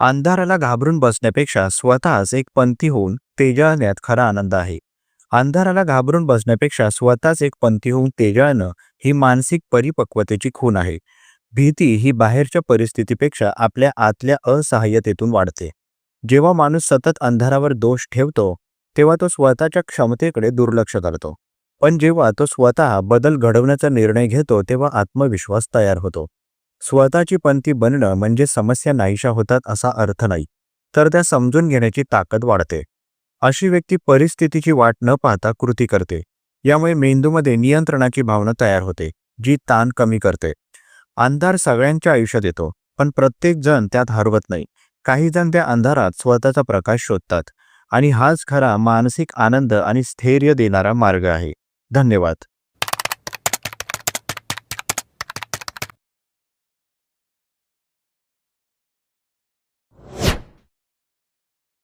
अंधाराला घाबरून बसण्यापेक्षा स्वतःच एक पंथी होऊन तेजाळण्यात खरा आनंद आहे. अंधाराला घाबरून बसण्यापेक्षा स्वतःच एक पंथी होऊन तेजाळणं ही मानसिक परिपक्वतेची खूण आहे. भीती ही बाहेरच्या परिस्थितीपेक्षा आपल्या आतल्या असहाय्यतेतून वाढते. जेव्हा माणूस सतत अंधारावर दोष ठेवतो, तेव्हा तो स्वतःच्या क्षमतेकडे दुर्लक्ष करतो. पण जेव्हा तो स्वतः बदल घडवण्याचा निर्णय घेतो, तेव्हा आत्मविश्वास तयार होतो. स्वतःची पंथी बनणं म्हणजे समस्या नाहीशा होतात असा अर्थ नाही, तर त्या समजून घेण्याची ताकद वाढते. अशी व्यक्ती परिस्थितीची वाट न पाहता कृती करते. यामुळे मेंदूमध्ये नियंत्रणाची भावना तयार होते, जी ताण कमी करते. अंधार सगळ्यांच्या आयुष्यात येतो, पण प्रत्येक जण त्यात हरवत नाही. काही जण त्या अंधारात स्वतःचा प्रकाश शोधतात आणि हाच खरा मानसिक आनंद आणि स्थैर्य देणारा मार्ग आहे. धन्यवाद.